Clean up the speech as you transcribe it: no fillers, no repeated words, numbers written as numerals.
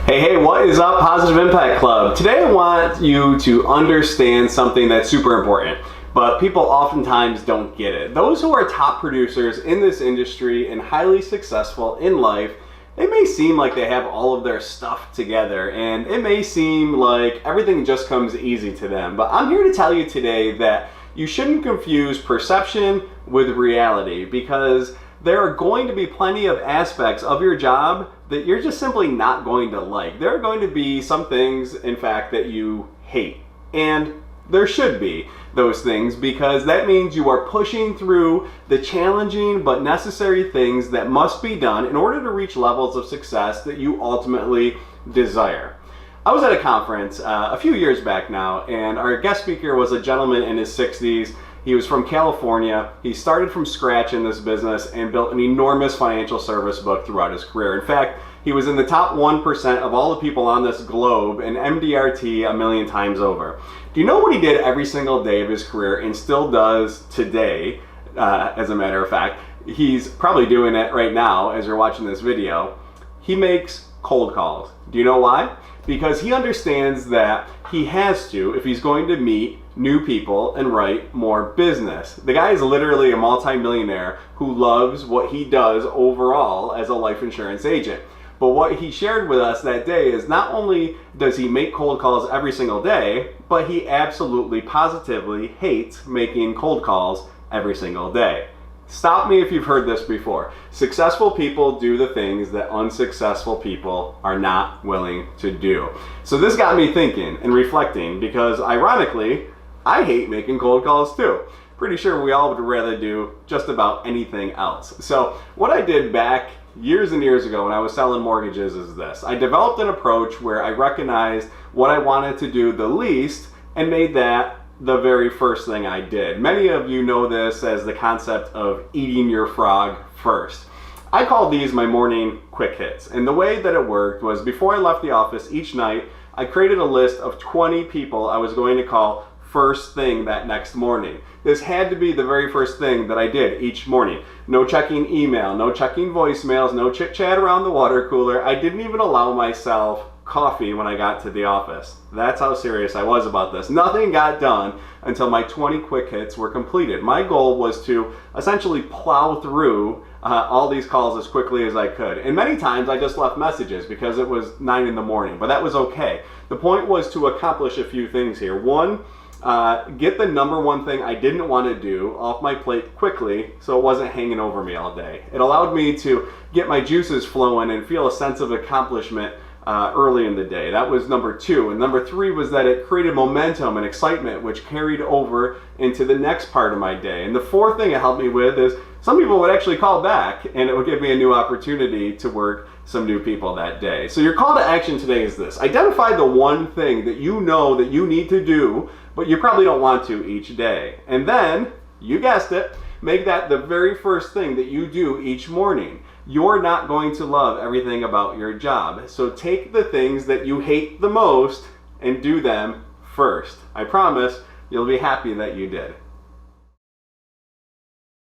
Hey, what is up, Positive Impact Club? Today I want you to understand something that's super important, but people oftentimes don't get it. Those who are top producers in this industry and highly successful in life, they may seem like they have all of their stuff together, and it may seem like everything just comes easy to them. But I'm here to tell you today that you shouldn't confuse perception with reality, because there are going to be plenty of aspects of your job that you're just simply not going to like. There are going to be some things, in fact, that you hate. And there should be those things, because that means you are pushing through the challenging but necessary things that must be done in order to reach levels of success that you ultimately desire. I was at a conference a few years back now, and our guest speaker was a gentleman in his 60s. He was from California. He started from scratch in this business and built an enormous financial service book throughout his career. In fact, he was in the top 1% of all the people on this globe in MDRT a million times over. Do you know what he did every single day of his career and still does today? As a matter of fact, he's probably doing it right now as you're watching this video. He makes cold calls. Do you know why? Because he understands that he has to, if he's going to meet new people and write more business. The guy is literally a multi-millionaire who loves what he does overall as a life insurance agent. But what he shared with us that day is not only does he make cold calls every single day, but he absolutely positively hates making cold calls every single day. Stop me if you've heard this before. Successful people do the things that unsuccessful people are not willing to do. So this got me thinking and reflecting, because ironically, I hate making cold calls too. Pretty sure we all would rather do just about anything else. So what I did back years and years ago when I was selling mortgages is this. I developed an approach where I recognized what I wanted to do the least and made that the very first thing I did. Many of you know this as the concept of eating your frog first. I call these my morning quick hits. And the way that it worked was, before I left the office each night, I created a list of 20 people I was going to call first thing that next morning. This had to be the very first thing that I did each morning. No checking email, no checking voicemails, no chit chat around the water cooler. I didn't even allow myself coffee when I got to the office. That's how serious I was about this. Nothing got done until my 20 quick hits were completed. My goal was to essentially plow through all these calls as quickly as I could. And many times I just left messages because it was 9 in the morning, but that was okay. The point was to accomplish a few things here. One, get the number one thing I didn't want to do off my plate quickly so it wasn't hanging over me all day. It allowed me to get my juices flowing and feel a sense of accomplishment early in the day. That was number two. And number three was that it created momentum and excitement, which carried over into the next part of my day. And the fourth thing it helped me with is some people would actually call back, and it would give me a new opportunity to work some new people that day. So your call to action today is this. Identify the one thing that you know that you need to do, but you probably don't want to each day. And then, you guessed it, make that the very first thing that you do each morning. You're not going to love everything about your job. So take the things that you hate the most and do them first. I promise you'll be happy that you did.